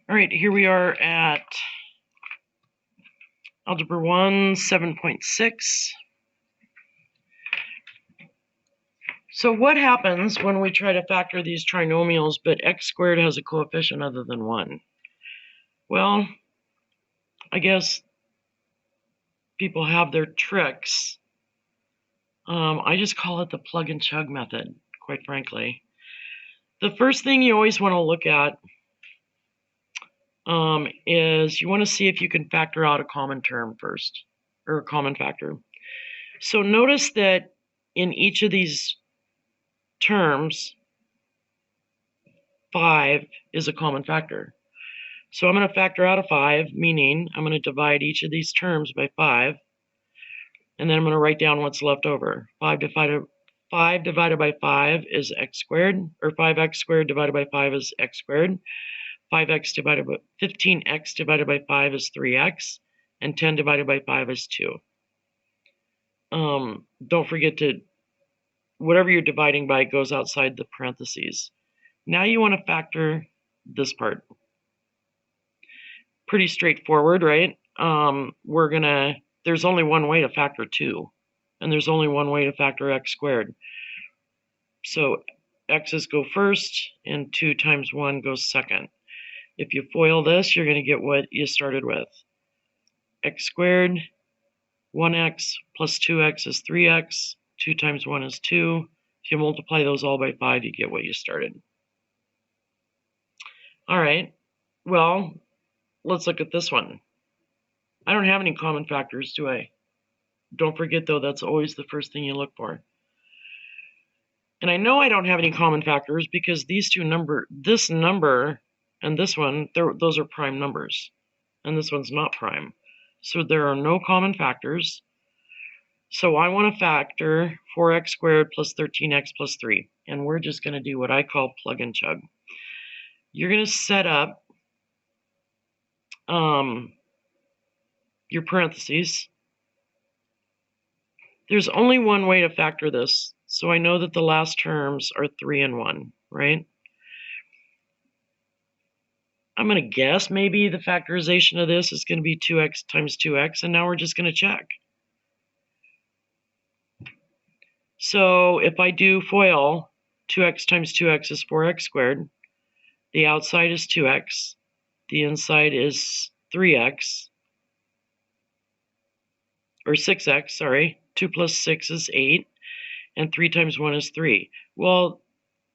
All right, here we are at Algebra 1, 7.6. So what happens when we try to factor these trinomials, but x squared has a coefficient other than 1? Well, I guess people have their tricks. I just call it the plug and chug method, quite frankly. The first thing you always want to look at is you want to see if you can factor out a common term first, or a common factor. So notice that in each of these terms, 5 is a common factor. So I'm going to factor out a 5, meaning I'm going to divide each of these terms by 5, and then I'm going to write down what's left over. 5 divided by 5 is x squared, or 5x squared divided by 5 is x squared. 15x divided by 5 is 3x, and 10 divided by 5 is 2. Don't forget to, whatever you're dividing by goes outside the parentheses. Now you want to factor this part. Pretty straightforward, right? There's only one way to factor 2, and there's only one way to factor x squared. So x's go first, and 2 times 1 goes second. If you FOIL this, you're going to get what you started with. X squared, 1x plus 2x is 3x, 2 times 1 is 2. If you multiply those all by 5, you get what you started. All right, well, let's look at this one. I don't have any common factors, do I? Don't forget, though, that's always the first thing you look for. And I know I don't have any common factors because these two this number and this one, those are prime numbers. And this one's not prime. So there are no common factors. So I want to factor 4x squared plus 13x plus 3. And we're just going to do what I call plug and chug. You're going to set up your parentheses. There's only one way to factor this, so I know that the last terms are 3 and 1, right? I'm going to guess maybe the factorization of this is going to be 2x times 2x, and now we're just going to check. So if I do FOIL, 2x times 2x is 4x squared. The outside is 2x. The inside is 3x. Or 6x, sorry. 2 plus 6 is 8. And 3 times 1 is 3. Well,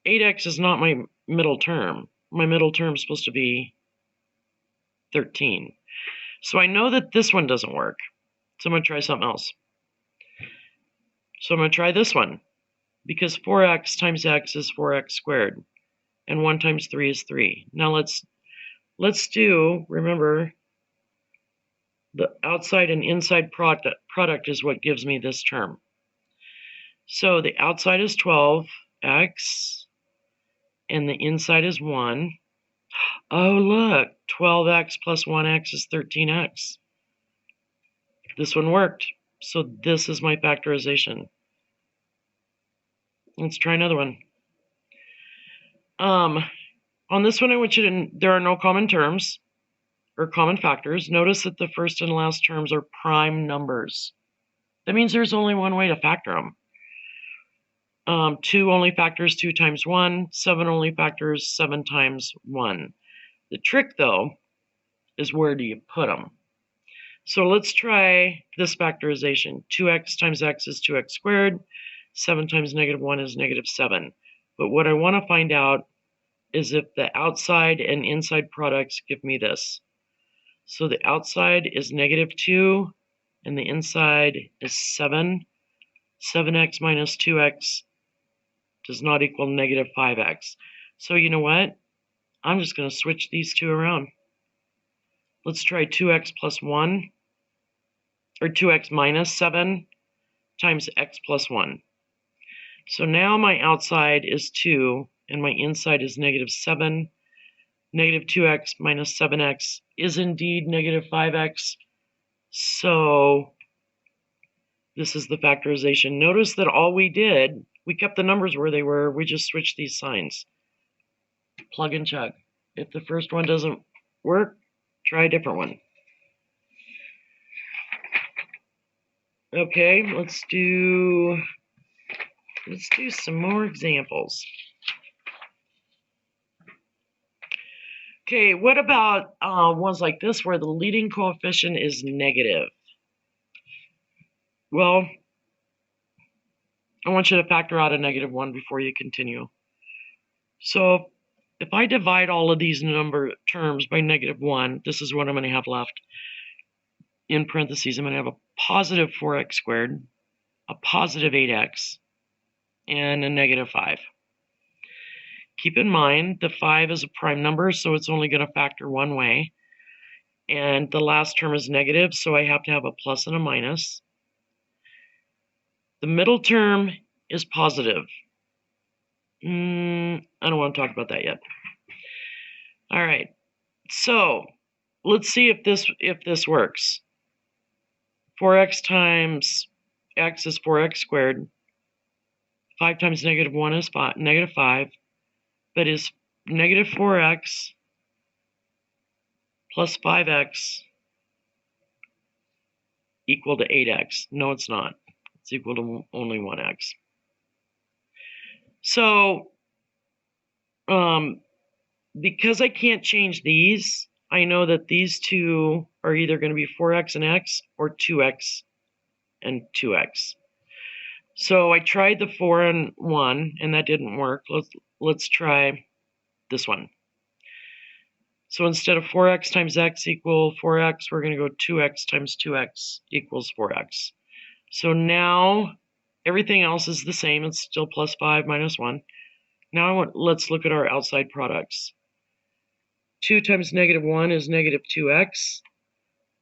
8x is not my middle term. My middle term is supposed to be 13. So I know that this one doesn't work. So I'm going to try something else. So I'm going to try this one. Because 4x times x is 4x squared. And 1 times 3 is 3. Now let's do, remember, the outside and inside product is what gives me this term. So the outside is 12x, and the inside is 1. Oh, look, 12x plus 1x is 13x. This one worked. So this is my factorization. Let's try another one. On this one, I want you to, there are no common terms or common factors. Notice that the first and last terms are prime numbers. That means there's only one way to factor them. 2 only factors 2 times 1. 7 only factors 7 times 1. The trick, though, is where do you put them? So let's try this factorization. 2x times x is 2x squared. 7 times negative 1 is negative 7. But what I want to find out is if the outside and inside products give me this. So the outside is negative 2, and the inside is 7. 7x minus 2x does not equal negative 5x. So you know what? I'm just going to switch these two around. Let's try 2x plus 1, or 2x minus 7 times x plus 1. So now my outside is 2, and my inside is negative 7. Negative 2x minus 7x is indeed negative 5x. So this is the factorization. Notice that all we did, we kept the numbers where they were. We just switched these signs. Plug and chug. If the first one doesn't work? Try a different one. Okay, let's do some more examples. Okay, what about ones like this where the leading coefficient is negative? Well, I want you to factor out a -1 before you continue. So if I divide all of these number terms by -1, this is what I'm going to have left. In parentheses, I'm going to have a positive 4x squared, a positive 8x, and a -5. Keep in mind the 5 is a prime number, so it's only going to factor one way. And the last term is negative, so I have to have a plus and a minus. The middle term is positive. I don't want to talk about that yet. All right, so let's see if this works. 4x times x is 4x squared. 5 times -1 is -5, but is -4x plus 5x equal to 8x? No, it's not. It's equal to only 1x. So, because I can't change these, I know that these two are either going to be 4x and x or 2x and 2x. So I tried the 4 and 1, and that didn't work. Let's try this one. So instead of 4x times x equal 4x, we're going to go 2x times 2x equals 4x. So now everything else is the same. It's still plus 5 minus 1. Now let's look at our outside products. 2 times -1 is -2x.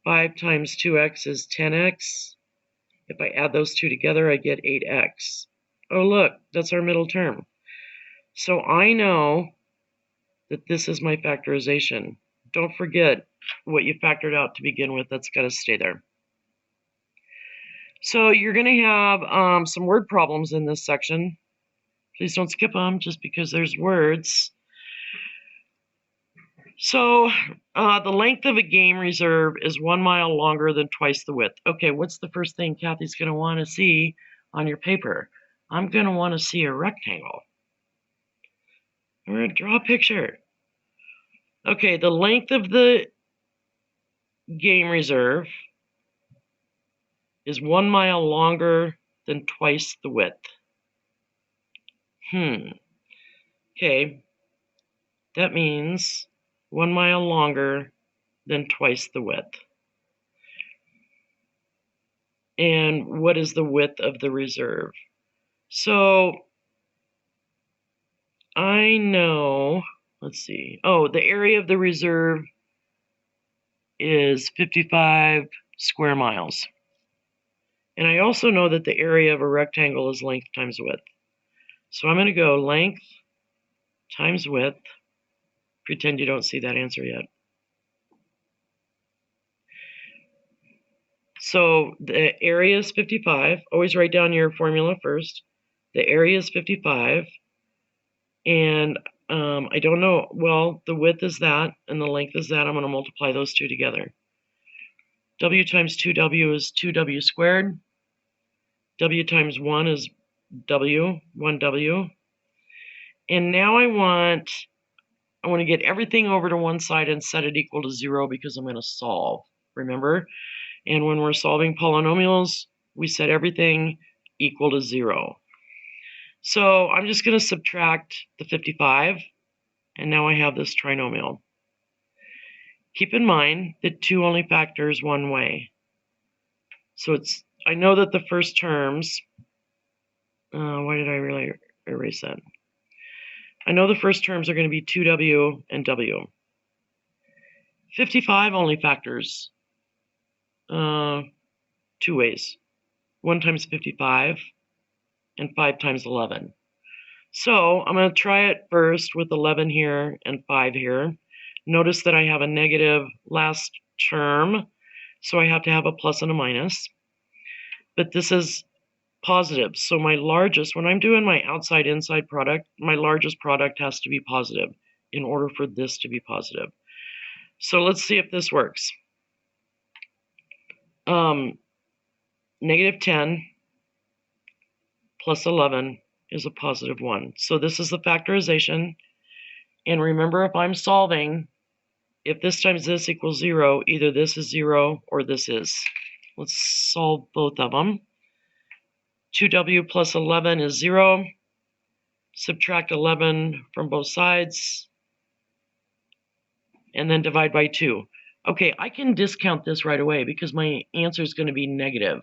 5 times 2x is 10x. If I add those two together, I get 8x. Oh, look, that's our middle term. So I know that this is my factorization. Don't forget what you factored out to begin with. That's got to stay there. So you're going to have some word problems in this section. Please don't skip them just because there's words. So the length of a game reserve is 1 mile longer than twice the width. Okay, what's the first thing Kathy's going to want to see on your paper? I'm going to want to see a rectangle. I'm going to draw a picture. Okay, the length of the game reserve is 1 mile longer than twice the width. Okay, that means 1 mile longer than twice the width. And what is the width of the reserve? So I know, let's see. Oh, the area of the reserve is 55 square miles. And I also know that the area of a rectangle is length times width. So I'm going to go length times width. Pretend you don't see that answer yet. So the area is 55. Always write down your formula first. The area is 55. And I don't know, well, the width is that, and the length is that. I'm going to multiply those two together. W times 2W is 2W squared. W times 1 is W, 1W. And now I want to get everything over to one side and set it equal to 0 because I'm going to solve, remember? And when we're solving polynomials, we set everything equal to 0. So I'm just going to subtract the 55, and now I have this trinomial. Keep in mind that 2 only factors one way. So I know that the first terms, why did I really erase that? I know the first terms are going to be 2W and W. 55 only factors 2 ways. 1 times 55 and 5 times 11. So I'm going to try it first with 11 here and 5 here. Notice that I have a negative last term, so I have to have a plus and a minus. But this is positive, so my largest, when I'm doing my outside-inside product, my largest product has to be positive in order for this to be positive. So let's see if this works. Negative 10 plus 11 is a positive 1. So this is the factorization. And remember, if I'm solving, if this times this equals 0, either this is 0 or this is. Let's solve both of them. 2w plus 11 is 0. Subtract 11 from both sides. And then divide by 2. Okay, I can discount this right away because my answer is going to be negative.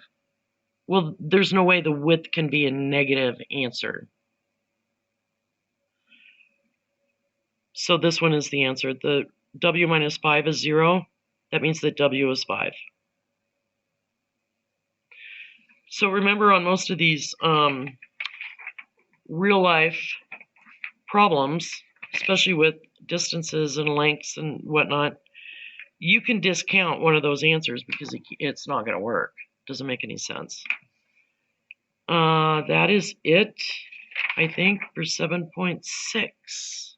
Well, there's no way the width can be a negative answer. So this one is the answer. The w minus 5 is 0. That means that w is 5. So remember, on most of these real life problems, especially with distances and lengths and whatnot, you can discount one of those answers because it's not going to work. Doesn't make any sense. That is it, I think, for 7.6.